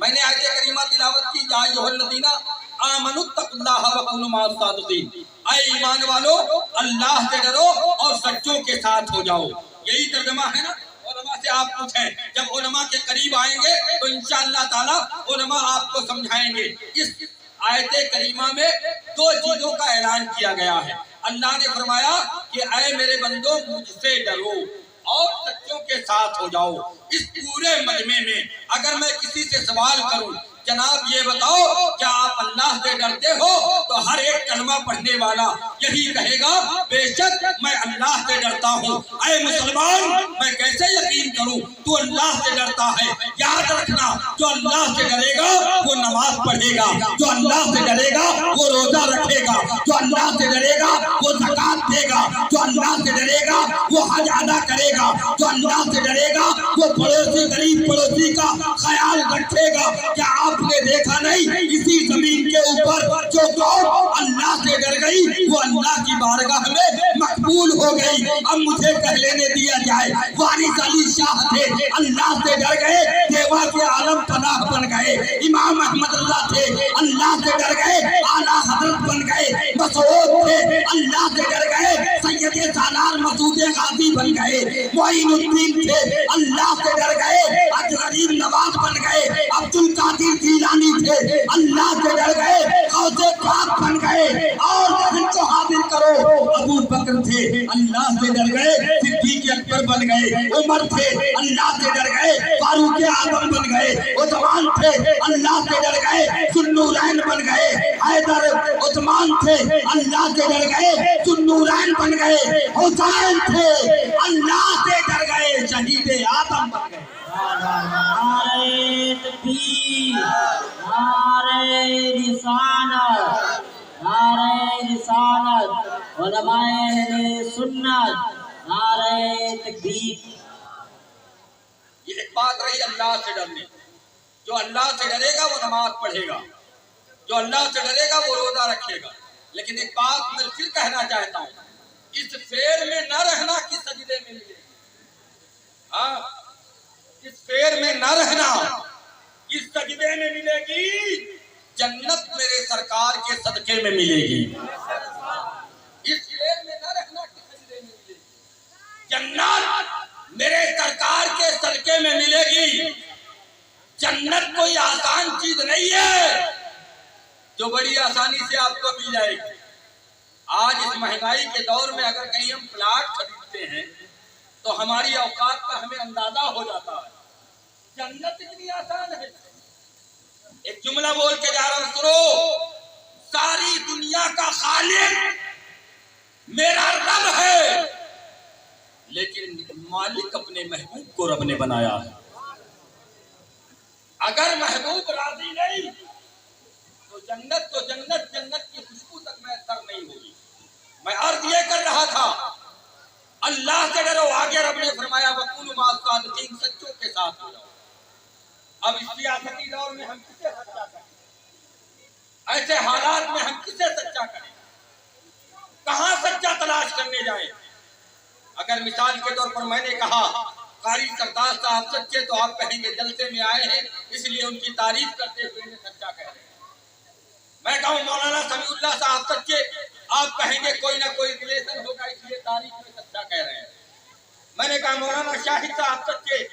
میں نے آیت کریمہ تلاوت کی، یا ایھا الذین آمنوا اتقوا اللہ وکونوا مع الصادقین، اے ایمان والو اللہ سے ڈرو اور سچوں کے ساتھ ہو جاؤ۔ یہی ترجمہ ہے نا۔ علماء سے آپ پوچھیں، جب علماء کے قریب آئیں گے تو انشاءاللہ تعالی علماء آپ کو سمجھائیں گے۔ اس آیت کریمہ میں دو چیزوں کا اعلان کیا گیا ہے۔ اللہ نے فرمایا کہ اے میرے بندو مجھ سے ڈرو اور سچوں کے ساتھ ہو جاؤ۔ اس پورے مجمع میں اگر میں کسی سے سوال کروں، جناب یہ بتاؤ کیا آپ اللہ سے ڈرتے ہو، تو ہر ایک کلمہ پڑھنے والا یہی کہے گا بے شک میں اللہ سے ڈرتا ہوں۔ اے مسلمان، میں کیسے یقین کروں تو اللہ سے ڈرتا ہے؟ یاد رکھنا، جو اللہ سے ڈرے گا وہ نماز پڑھے گا، جو اللہ سے ڈرے گا وہ روزہ رکھے گا، جو اللہ سے ڈرے گا وہ زکوٰۃ دے گا، جو اللہ سے ڈرے گا وہ حج ادا کرے گا، جو اللہ سے ڈرے گا وہ پڑوسی غریب پڑوسی کا خیال رکھے گا۔ کیا آپ نے دیکھا نہیں اسی زمین کے اوپر جو قوم اللہ سے ڈر گئی وہ اللہ کی بارگاہ میں مقبول ہو گئی؟ اب مجھے کہہ لینے دیا جائے، وارث علی شاہ تھے، اللہ سے ڈر گئے، دیوا کے عالم پناہ بن گئے۔ امام احمد اللہ تھے، اللہ سے ڈر گئے، اعلیٰ حضرت بن گئے۔ مسعود تھے، اللہ سے ڈر گئے، سید سالار مسعود غازی بن گئے۔ معین الدین تھے، اللہ سے ڈر گئے، غریب نواز بن گئے۔ عبد القادر جیلانی تھے، اللہ سے ڈر گئے، غوث پاک بن گئے۔ اور ذہن کو حاضر کرو، ابو بکر تھے، اللہ سے ڈر گئے، صدیق اکبر بن گئے۔ عمر تھے، اللہ سے ڈر گئے، فاروق اعظم بن گئے۔ عثمان تھے، اللہ سے ڈر گئے، ذوالنورین بن گئے۔ حیدر عثمان تھے، اللہ سے ڈر گئے، ذوالنورین بن گئے۔ حسین تھے، اللہ سے ڈر گئے، شہید اعظم بن گئے۔ نعرہ تکبیر، نعرہ رسالت، نعرہ رسالت، علماء اہل سنت، نعرہ تکبیر۔ یہ ایک بات رہی اللہ سے ڈرنے۔ جو اللہ سے ڈرے گا وہ نماز پڑھے گا، جو اللہ سے ڈرے گا وہ روزہ رکھے گا۔ لیکن ایک بات میں پھر کہنا چاہتا ہوں، اس فیر میں نہ رہنا کہ سجدے میں ملے، ہاں اس فیر میں نہ رہنا کہ سجدے میں ملے گی، جنت میرے سرکار کے صدقے میں ملے گی۔ اس فیر میں نہ رہنا کہ سجدے میں ملے گی، جنت میرے سرکار کے صدقے میں ملے گی۔ جنت کوئی آسان چیز نہیں ہے جو بڑی آسانی سے آپ کو مل جائے گی۔ آج اس مہنگائی کے دور میں اگر کہیں ہم پلاٹ خریدتے ہیں تو ہماری اوقات کا ہمیں اندازہ ہو جاتا ہے۔ جنت اتنی آسان ہے۔ ایک جملہ بول کے جا رہا ہوں، سنو، ساری دنیا کا خالق میرا رب ہے، لیکن مالک اپنے محبوب کو رب نے بنایا ہے۔ اگر محبوب راضی نہیں تو جنت کی خوشبو تک میسر نہیں ہوگی۔ میں عرض یہ کر رہا تھا، اللہ سے ڈرو، آگے رب نے فرمایا وَكُونُوا مَعَ الصَّادِقِينَ، سچوں کے ساتھ ہو جاؤ۔ اب اس سیاسی دور میں ہم کسے سچا کریں؟ ایسے حالات میں ہم کسے سچا کریں؟ کہاں سچا تلاش کرنے جائیں؟ اگر مثال کے طور پر میں نے کہا قاری سردار صاحب سچے، تو آپ کہیں گے جلسے میں آئے ہیں اس لیے ان کی تعریف کرتے ہوئے انہیں سچا کہہ رہے ہیں۔ میں کہوں مولانا سمیع اللہ صاحب سچے، آپ کہیں گے کوئی نہ کوئی ریلیشن ہوگا اس لیے تعریف میں سچا کہہ رہے ہیں۔ میں نے کہا مولانا شاہد صاحب سچے،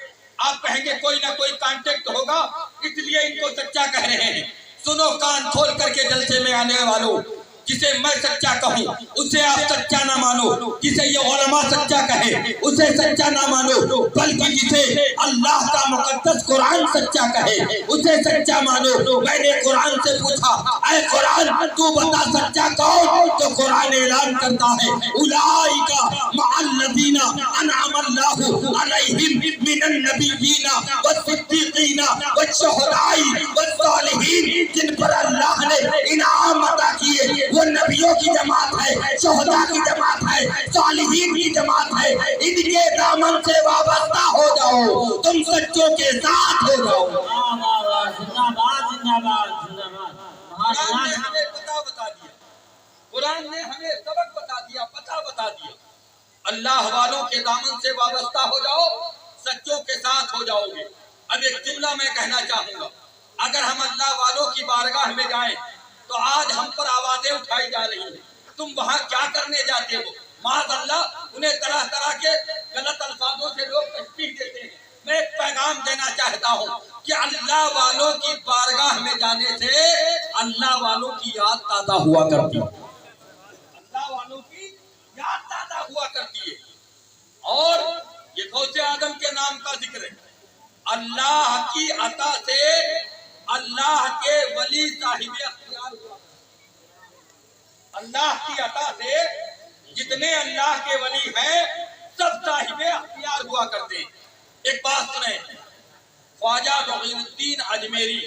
آپ کہیں گے کوئی نہ کوئی کانٹیکٹ ہوگا اس لیے ان کو سچا کہہ رہے ہیں۔ سنو کان کھول کر کے جلسے میں آنے والوں، جسے میں سچا کہوں اسے آپ سچا نہ مانو، جسے یہ علماء سچا کہے اسے سچا نہ مانو، بلکہ جسے اللہ کا مقدس قرآن سچا کہے اسے سچا مانو۔ میں نے قرآن سے پوچھا، اے قرآن تو بتا سچا کون؟ تو قرآن اعلان کرتا ہے اولئک مع الذین انعم اللہ علیہم من النبیین والصدیقین والشہداء والصالحین، جن پر اللہ نے انعام عطا کیے وہ نبیوں کی جماعت ہے، شہداء کی جماعت ہے، صالحین کی جماعت ہے۔ ان کے دامن سے وابستہ ہو جاؤ، تم سچوں کے ساتھ ہو جاؤ۔ قرآن نے ہمیں پتہ بتا دیا، قرآن نے ہمیں سبق بتا دیا، پتہ بتا دیا۔ اللہ والوں کے دامن سے وابستہ ہو جاؤ، سچوں کے ساتھ ہو جاؤ گے۔ اب ایک جملہ میں کہنا چاہوں گا، अगर हम अल्लाह वालों की बारगाह में जाएं तो आज हम पर आवाजें उठाई जा रही हैं, तुम वहां क्या करने जाते हो। माज़अल्लाह उन्हें तरह तरह के गलत अल्फाजों से लोग तशबीह देते हैं। मैं एक पैगाम देना चाहता हूँ कि अल्लाह वालों की बारगाह में जाने से अल्लाह वालों की याद ताज़ा हुआ करती है, अल्लाह वालों की याद ताज़ा हुआ करती है। और ये गौसे आदम के नाम का जिक्र है। अल्लाह की अता से अल्लाह के वली साहिब अख्तियार हुआ। अल्लाह की अता से जितने अल्लाह के वली हैं सब साहिब अख्तियार हुआ करते हैं। एक बात सुने, ख्वाजा मुईनुद्दीन अजमेरी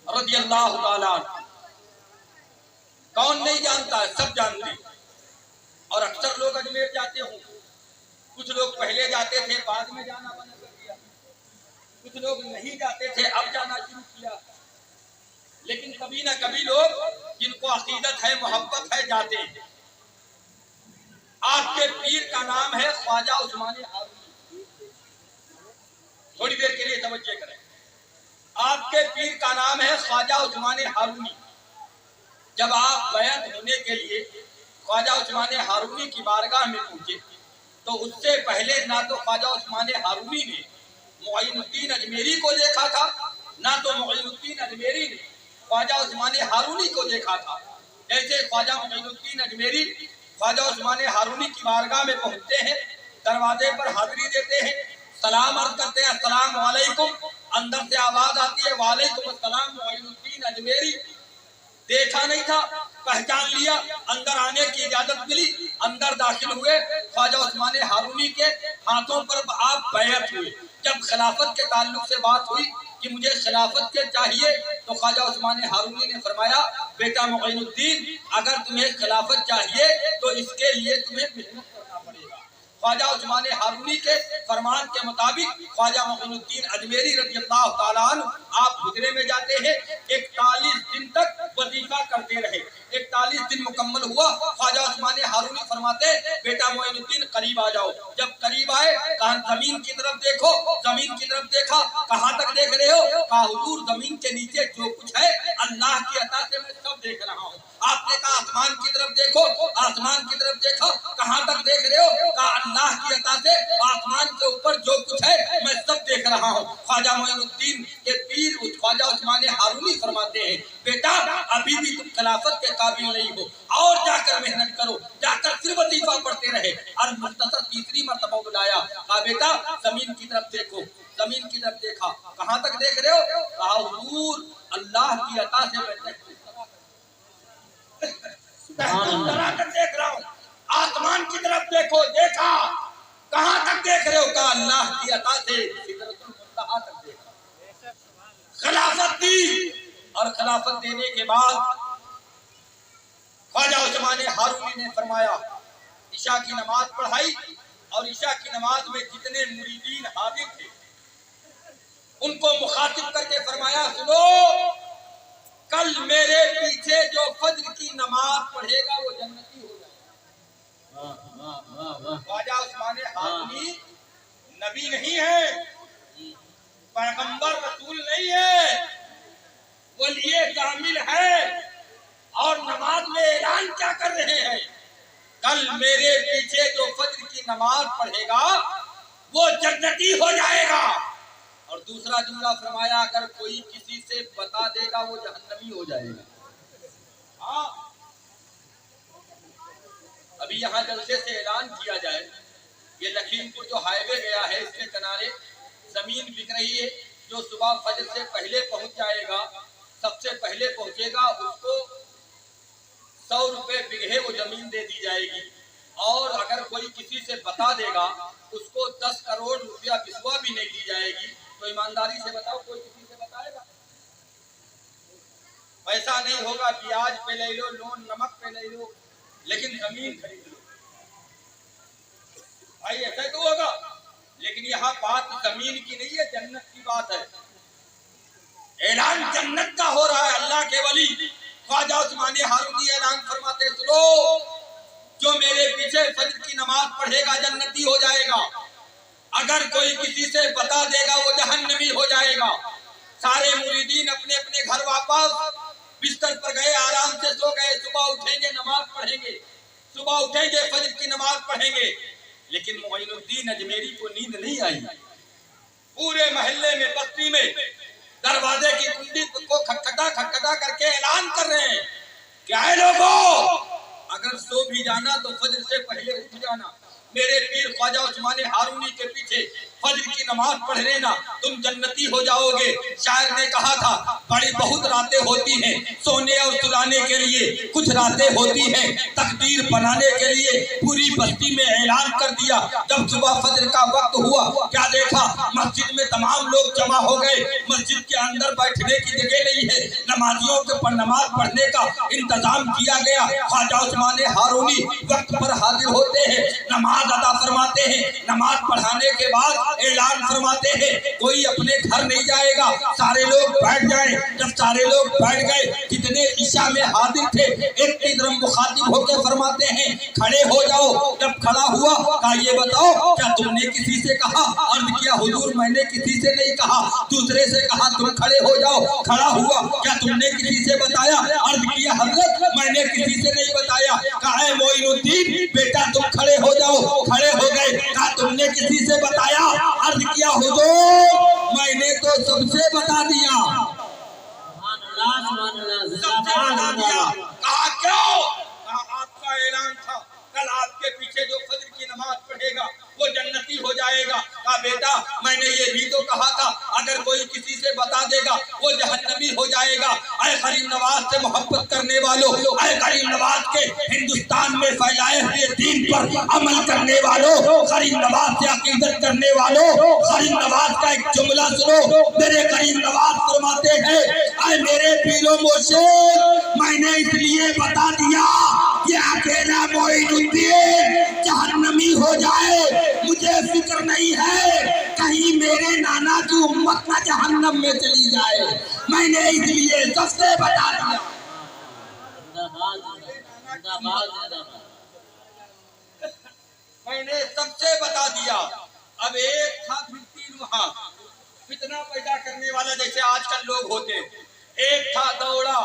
रज़ियल्लाहु ताला अन्हु, कौन नहीं जानता है, सब जानते हैं। और अक्सर लोग अजमेर जाते हों, कुछ लोग पहले जाते थे बाद में जाना बंद कर दिया, कुछ लोग नहीं जाते थे अब जाना शुरू किया, लेकिन कभी ना कभी लोग जिनको अकीदत है मोहब्बत है जाते हैं। आपके पीर का नाम है ख्वाजा उस्मानी हारूनी। थोड़ी देर के लिए तवज्जो करें, आपके पीर का नाम है ख्वाजा उस्मानी हारूनी। जब आप बैत होने के लिए ख्वाजा उस्मानी हारूनी की बारगाह में पहुंचे तो उससे पहले ना तो ख्वाजा उस्मानी हारूनी ने मुईनुद्दीन अजमेरी को देखा था, ना तो मुईनुद्दीन अजमेरी ने ख्वाजा उस्मानी हारूनी को देखा था। जैसे ख्वाजा मुईनुद्दीन अजमेरी ख्वाजा उस्मानी हारूनी की बारगाह में पहुंचते हैं, दरवाजे पर हाजिरी देते हैं, सलाम अर्ज करते हैं, अस्सलाम वालेकुम। अंदर से आवाज आती है वालेकुम अस्सलाम। मुईनुद्दीन अजमेरी देखा नहीं था, पहचान लिया, अंदर आने की इजाजत मिली, अंदर दाखिल हुए। ख्वाजा उस्मानी हारूनी के हाथों पर आप बैत हुए। जब खिलाफत के ताल्लुक से बात हुई कि मुझे खिलाफत के चाहिए, तो ख्वाजा उस्मानी हारूनी ने फरमाया, बेटा मुईनुद्दीन, अगर तुम्हें खिलाफत चाहिए तो इसके लिए तुम्हें मेहनत करना पड़ेगा। ख्वाजा उस्मानी हारूनी के फरमान के मुताबिक ख्वाजा मुईनुद्दीन अजमेरी रज़ियल्लाहु ताला अन्हु आप हुजरे में जाते हैं। 41 दिन तक वजीफा करते रहे। 41 दिन मुकम्मल हुआ। ख्वाजा उस्मानी हारूनी फरमाते, बेटा मुईनुद्दीन करीब आ जाओ। जब करीब आए, कहा जमीन की तरफ देखो। जमीन की तरफ देखा, कहाँ तक देख रहे हो? कहा हुजूर जमीन के नीचे जो कुछ है अल्लाह की अता से मैं सब देख रहा हूँ। आपने कहा आसमान की तरफ देखो। आसमान की तरफ देखा, कहाँ तक देख रहे हो? कहा अल्लाह की अता से आसमान के ऊपर जो कुछ है मैं सब देख रहा हूँ। ख्वाजा मुईनुद्दीन के पीर ख्वाजा उस्मानी हारूनी फरमाते हैं, बेटा अभी भी तुम खिलाफत के काबिल नहीं हो, और जाकर मेहनत करो। जाकर फिर वजीफा पढ़ते रहे और मुख्तसर तीसरी मर्तबा बुलाया। कहा बेटा जमीन की तरफ देखो। जमीन की तरफ देखा, कहाँ तक देख रहे हो? कहा हुजूर अल्लाह की अता से मैं देख रहा हूँ। आसमान की तरफ देखो, देखा, कहाँ तक देख रहे हो? कहा अल्लाह की अता से सिदरतुल मुंतहा तक देखा। खिलाफत दी, और खिलाफत देने के बाद ख्वाजा उस्मानी हारूनी ने फरमाया, इशा की नमाज पढ़ाई, और इशा की नमाज में जितने मुरीदीन हाजिर थे उनको मुखातिब करके फरमाया, सुनो, कल मेरे पीछे जो फज्र की नमाज पढ़ेगा वो जन्नती हो जाएगा। ख्वाजा उस्मानी हारूनी नबी नहीं है, पैगंबर रसूल नहीं है, वलिये कामिल है। और नमाज में ऐलान क्या कर रहे हैं? कल मेरे पीछे जो फज्र की नमाज पढ़ेगा वो जन्नती हो जाएगा। और दूसरा जुमला फरमाया, अगर कोई किसी से बता देगा वो जहन्नमी हो जाएगा। हाँ, अभी यहाँ जलसे से ऐलान किया जाए, ये लखीमपुर जो हाईवे गया है इसके किनारे जमीन बिक रही है। जो सुबह फजर से पहले पहुंच जाएगा, सबसे पहले पहुंचेगा, उसको 100 रुपए बिगहे वो जमीन दे दी जाएगी। और अगर कोई किसी से बता देगा उसको 10 करोड़ रुपया बिस्वा भी नहीं दी जाएगी। तो ईमानदारी से बताओ, कोई किसी से बताएगा? पैसा नहीं होगा, ब्याज पे ले लो, लोन नमक पे ले लो, लेकिन जमीन खरीद लो। भाई ऐसा तो होगा, लेकिन यहाँ बात जमीन की नहीं है, जन्नत की बात है। ऐलान जन्नत का हो रहा है। अल्लाह के वली ख्वाजा उस्मानी हारूनी ऐलान फरमाते, सुनो, जो मेरे पीछे फज्र की नमाज पढ़ेगा जन्नती हो जाएगा। अगर कोई किसी से बता देगा वो जहन्नमी हो जाएगा। सारे मुरीदीन अपने अपने घर वापस बिस्तर पर गए, आराम से सो गए। सुबह उठेंगे नमाज पढ़ेंगे, सुबह उठेंगे फजर की नमाज पढ़ेंगे। लेकिन मोइनुद्दीन अजमेरी को नींद नहीं आई। पूरे मोहल्ले में, बस्ती में दरवाजे की कुंडी को खटखटा करके ऐलान कर रहे हैं, क्या है लोगों, अगर सो भी जाना तो फजर से पहले उठ जाना। मेरे पीर ख्वाजा उस्मान हारूनी के पीछे फजर की नमाज पढ़ लेना, तुम जन्नती हो जाओगे। शायर ने कहा था, बड़ी बहुत रातें होती हैं सोने और सुलाने के लिए, कुछ रातें होती हैं तकदीर बनाने के लिए। पूरी बस्ती में ऐलान कर दिया। जब सुबह फजर का वक्त हुआ, क्या देखा, मस्जिद में तमाम लोग जमा हो गए। मस्जिद के अंदर बैठने की जगह नहीं है, नमाजियों के पर नमाज पढ़ने का इंतजाम किया गया। ख्वाजा उस्मान हारूनी वक्त पर हाजिर होते हैं, नमाज अदा फरमाते हैं। नमाज पढ़ाने के बाद ऐलान फरमाते हैं, कोई अपने घर नहीं जाएगा, सारे लोग बैठ जाएं। जब सारे लोग बैठ गए, जितने ईशा में हाजिर थे, एक की तरफ मुखातिब होकर फरमाते हैं, खड़े हो जाओ। जब खड़ा हुआ, कहा ये बताओ, क्या तुमने किसी से कहा? अर्ज किया, हुजूर मैंने किसी से नहीं कहा। दूसरे से कहा, तुम खड़े हो जाओ। खड़ा हुआ, क्या तुमने किसी से बताया? अर्ज किया, हजरत मैंने किसी से नहीं बताया। कहा मोइनुद्दीन बेटा तुम खड़े हो जाओ। खड़े हो गए। कहा तुमने किसी से बताया? अर्ज किया, हुजूर मैंने तो सबसे बता दिया। सबसे बता दिया। कहा क्यों? कहा आपका ऐलान था, कल आपके पीछे जो फजर की नमाज पढ़ेगा वो जन्नती हो जाएगा। कहा बेटा मैंने ये भी तो कहा था, अगर कोई किसी से बता देगा वो जहन्नमी हो जाएगा। ऐ गरीब नवाज से मोहब्बत करने वालों, ऐ गरीब नवाज के हिंदुस्तान में फैलाए हुए दीन पर अमल करने वालों, गरीब नवाज से अकीदत करने वालों, गरीब नवाज का एक जुमला सुनो। मेरे गरीब नवाज फरमाते हैं, ऐ मेरे पीरो मुर्शिद मैंने इसलिए बता दिया कि अकेला मोइनुद्दीन जहन्नमी हो जाए, मुझे फिक्र नहीं है कहीं मेरे नाना की उम्मत न जहन्नम में चली जाए। मैंने इसलिए सबसे बता दिया। मैंने सबसे बता दिया। अब एक था फिर वहां फितना पैदा करने वाला, जैसे आजकल लोग होते। एक था दौड़ा,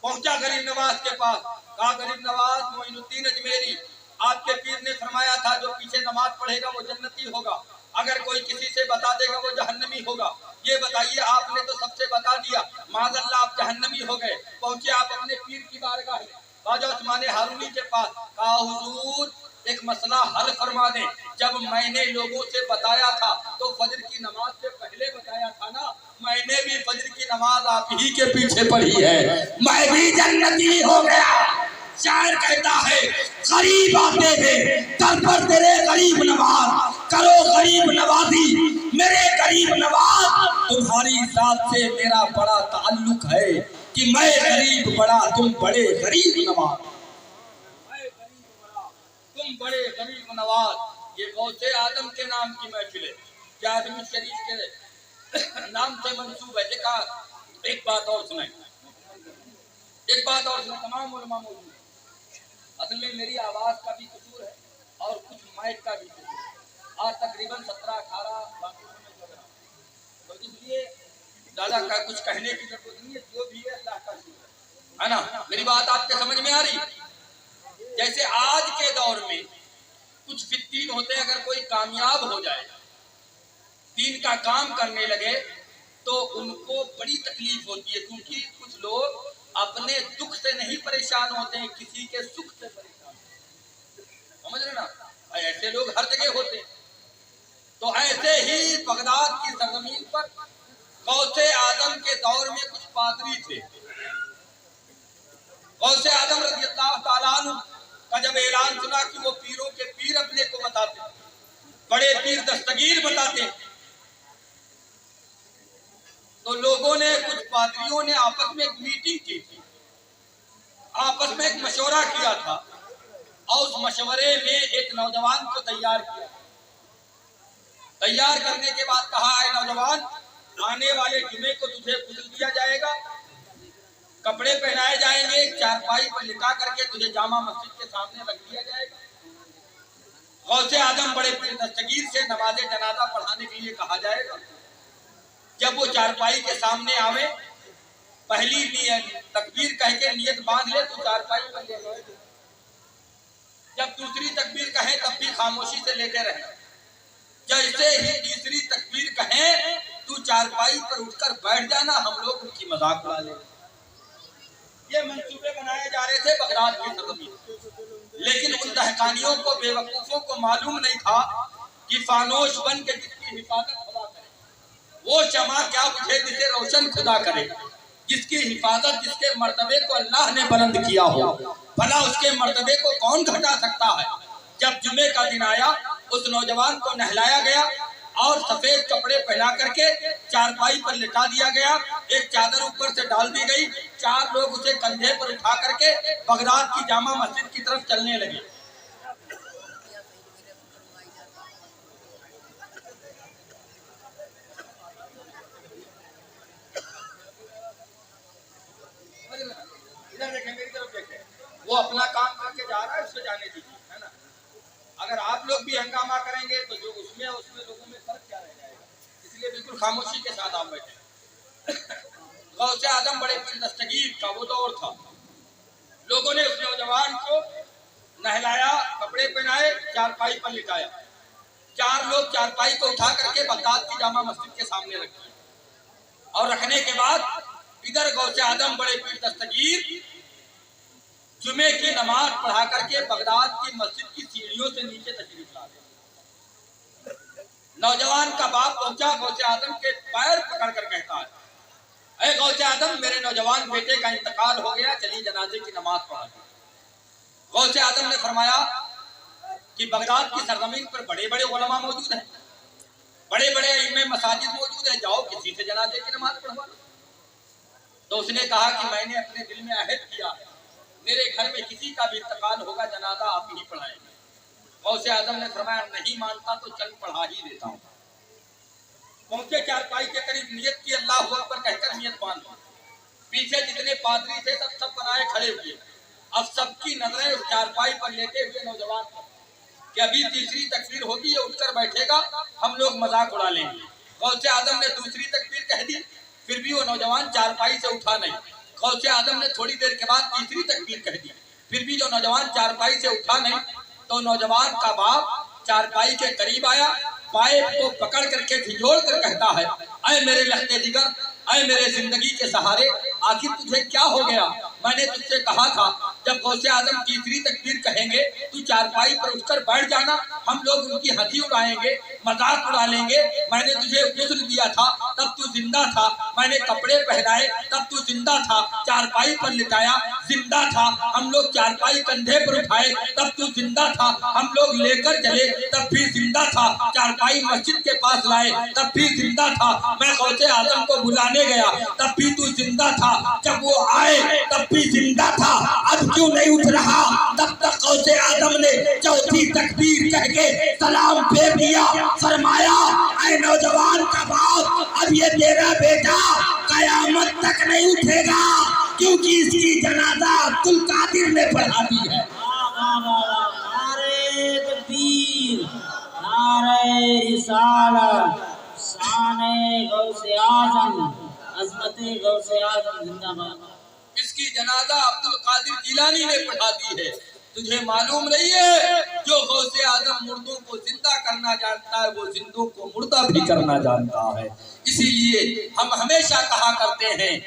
पहुंचा गरीब नवाज के पास। कहा गरीब नवाज, मोइनुद्दीन अजमेरी आपके पीर ने फरमाया था जो पीछे नमाज पढ़ेगा वो जन्नती होगा, अगर कोई किसी से बता देगा वो जहन्नमी होगा। ये बताइए, आपने तो सबसे बता दिया, माज़अल्लाह आप जहन्नमी हो गए। पहुंचे आप अपने पीर की बारगाह में, ख्वाजा उस्मान हारूनी के पास। कहा हुजूर एक मसला हल फरमा दें। जब मैंने लोगों से बताया था तो फजर की नमाज से पहले बताया था ना, मैंने भी फजर की नमाज आप ही के पीछे पढ़ी है, मैं भी जन्नती हो गया। शायर कहता है, गरीब आते हैं दर पर तेरे गरीब नवाज, करो गरीब नवाजी मेरे गरीब नवाज। तुम्हारी जात से मेरा बड़ा ताल्लुक है कि मैं गरीब बड़ा तुम बड़े गरीब नवाज, तुम बड़े गरीब नवाज। ये गौसे आदम के नाम की महफिल है, क्या आदमी शरीफ के नाम से मंसूब है। एक बात और सुनाई, एक बात और सुनाई, तमाम उलमा मौजूद। असल में मेरी आवाज का भी कसूर है और कुछ माइक का भी कसूर। आज तकरीबन 17-18 बातों में चल रहा, तो इसलिए ज्यादा का कुछ कहने की जरूरत नहीं है, जो भी है अल्लाह का शुक्र है ना। मेरी बात आपके समझ में आ रही? जैसे आज के दौर में कुछ फित्तीन होते हैं, अगर कोई कामयाब हो जाए, दीन का काम करने लगे, तो उनको बड़ी तकलीफ होती है, क्योंकि कुछ लोग अपने दुख से नहीं परेशान होते हैं, किसी के सुख से परेशान, समझ रहे ना। ऐसे लोग हर जगह होते हैं। तो ऐसे ही बगदाद की सरजमीन पर गौसे आदम के दौर में कुछ पादरी थे। गौसे आदम रज़ी अल्लाह ताला अन्हु का जब ऐलान सुना कि वो पीरों के पीर अपने को बताते, बड़े पीर दस्तगीर बताते, तो लोगों ने, कुछ पादरियों ने आपस में एक मीटिंग की थी, आपस में एक मशवरा किया था, और उस मशवरे में एक नौजवान को तैयार किया। तैयार करने के बाद कहा, है नौजवान, आने वाले जुमे को तुझे गुस्ल दिया जाएगा, कपड़े पहनाए जाएंगे, चारपाई पर लिटा करके तुझे जामा मस्जिद के सामने रख दिया जाएगा। गौसे आदम बड़े पीर दस्तगीर से नमाज जनाजा पढ़ाने के लिए कहा जाएगा। جب وہ چارپائی کے سامنے آوے پہلی تکبیر کہہ کے نیت باندھ لے تو چارپائی پر لے لے، جب دوسری تکبیر کہیں تب بھی خاموشی سے لیٹے رہیں، جیسے ہی تیسری تکبیر کہیں تو چارپائی پر اٹھ کر بیٹھ جانا، ہم لوگ ان کی مذاق اڑا لیں۔ یہ منصوبے بنائے جا رہے تھے بغداد کی سرزمین، لیکن ان دہقانیوں کو بے وقوفوں کو معلوم نہیں تھا کہ فانوش بن کے جس کی حفاظت خدا کرے، وہ شمع کیا بجھے جسے روشن خدا کرے، جس کی حفاظت جس کے مرتبے کو اللہ نے بلند کیا ہو، بھلا اس کے مرتبے کو کون گھٹا سکتا ہے۔ جب جمعے کا دن آیا اس نوجوان کو نہلایا گیا اور سفید کپڑے پہنا کر کے چارپائی پر لٹا دیا گیا، ایک چادر اوپر سے ڈال دی گئی، 4 لوگ اسے کندھے پر اٹھا کر کے بغداد کی جامع مسجد کی طرف چلنے لگے۔ ادھر دیکھیں، میری طرف دیکھیں، وہ اپنا کام کر کے جا رہا ہے، اس سے جانے دیجیے، ہے نا۔ اگر آپ لوگ بھی ہنگامہ کریں گے تو جو اس میں لوگوں میں فرق کیا رہ جائے گا، اس لیے بالکل خاموشی کے ساتھ آپ بیٹھے۔ غوث اعظم بڑے پیر دستگیر کا وہ دور تھا، لوگوں نے اس نوجوان کو نہلایا، کپڑے پہنائے، چارپائی پر لٹایا، 4 لوگ چارپائی کو اٹھا کر کے بغداد کی جامع مسجد کے سامنے رکھے، اور رکھنے کے بعد ادھر غوث اعظم بڑے پیر دستگیر جمعے کی نماز پڑھا کر کے بغداد کی مسجد کی سیڑھیوں سے نیچے تشریف لا گئے۔ نوجوان کا باپ پہنچا، غوث اعظم کے پیر پکڑ کر کہتا ہے، اے غوث اعظم، میرے نوجوان بیٹے کا انتقال ہو گیا، چلیے جنازے کی نماز پڑھا دیں۔ غوث اعظم نے فرمایا کہ بغداد کی سرزمین پر بڑے بڑے علماء موجود ہیں، بڑے بڑے ائمہ مساجد موجود ہیں، جاؤ کسی سے جنازے کی نماز پڑھوا دو۔ تو اس نے کہا کہ میں نے اپنے دل میں عہد کیا، میرے گھر میں کسی کا بھی انتقال ہوگا جنازہ آپ ہی پڑھائیں گے۔ غوث اعظم نے فرمایا نہیں مانتا تو چل پڑھا ہی دیتا ہوں۔ پہنچے چارپائی کے قریب، نیت کی، اللہ اکبر کہہ کر نیت باندھی، پیچھے جتنے پادری تھے سب بنائے کھڑے ہوئے، اب سب کی نظریں اس چارپائی پر لیٹے ہوئے نوجوان پر کہ ابھی تیسری تکبیر ہوگی، یہ اٹھ کر بیٹھے گا، ہم لوگ مذاق اڑا لیں گے۔ غوث اعظم نے دوسری تکبیر کہہ دی، پھر بھی وہ نوجوان چارپائی سے اٹھا نہیں۔ غوث اعظم نے تھوڑی دیر کے بعد تیسری تکبیر کہہ دی، پھر بھی جو نوجوان چارپائی سے اٹھا نہیں، تو نوجوان کا باپ چارپائی کے قریب آیا، پائپ کو پکڑ کر کے جھنجھوڑ کر کہتا ہے، اے میرے لخت جگر، اے میرے زندگی کے سہارے، آخر تجھے کیا ہو گیا؟ میں نے تجھ سے کہا تھا جب غوث اعظم تیسری تکبیر کہیں گے تو چارپائی پر اٹھ کر بیٹھ جانا، ہم لوگ ان کی ہنسی اڑائیں گے، مذاق اڑا لیں گے۔ میں نے تجھے غسل دیا تھا تب تو زندہ تھا، میں نے کپڑے پہنائے تب تو زندہ تھا، چارپائی پر لٹایا زندہ تھا، ہم لوگ چارپائی کندھے پر اٹھائے تب تو زندہ تھا، ہم لوگ لے کر چلے تب بھی زندہ تھا، چارپائی مسجد کے پاس لائے تب بھی زندہ تھا، میں غوث اعظم کو بلانے گیا تب بھی تو زندہ تھا، جب وہ آئے تب بھی زندہ تھا، اب کیوں نہیں اٹھ رہا؟ تب تک غوث اعظم نے چوتھی تکبیر کہہ کے سلام پھیر دیا، فرمایا اے نوجوان کا باپ، اب یہ تیرا بیٹا قیامت تک نہیں اٹھے گا، کیونکہ اس کی جنازہ عبد القادر نے پڑھا دی ہے۔ نعرہ تکبیر، نعرہ رسالت، شان غوث اعظم، عظمت غوث اعظم زندہ باد۔ اس کی جنازہ عبد القادر جیلانی نے پڑھا دی ہے۔ تجھے معلوم نہیں ہے جو غوث اعظم مردوں کو زندہ کرنا جانتا ہے وہ زندوں کو مردہ بھی کرنا جانتا ہے۔ اسی لیے ہم ہمیشہ کہا کرتے ہیں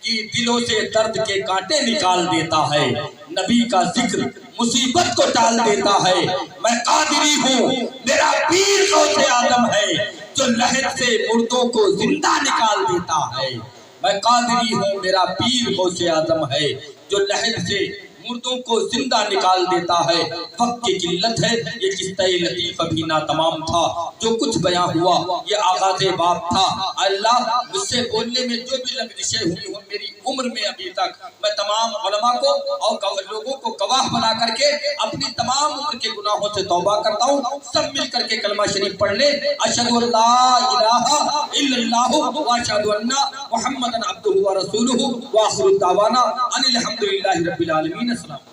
کہ دلوں سے درد کے کانٹے نکال دیتا ہے، نبی کا ذکر مصیبت کو ٹال دیتا ہے۔ میں قادری ہوں، میرا پیر غوث اعظم ہے جو لہد سے مردوں کو زندہ نکال دیتا ہے۔ میں قادری ہوں، میرا پیر غوث اعظم ہے جو لہد سے مردوں کو زندہ نکال دیتا ہے۔ وقت کی قلت ہے، یہ قصہ لطیف ابھی ناتمام تھا، جو کچھ بیاں ہوا یہ آغاز باب تھا۔ اللہ مجھ سے بولنے میں جو بھی لغزشیں ہوئی ہوں میری عمر میں ابھی تک، میں تمام علماء کو اور لوگوں کو گواہ بنا کر کے اپنی تمام عمر کے گناہوں سے توبہ کرتا ہوں۔ سب مل کر کے کلمہ شریف پڑھ لیں، اشہد ان لا الہ الا اللہ واشہد ان محمدا عبدہ ورسولہ، وآخر دعوانا ان الحمدللہ رب العالمین۔ السلام۔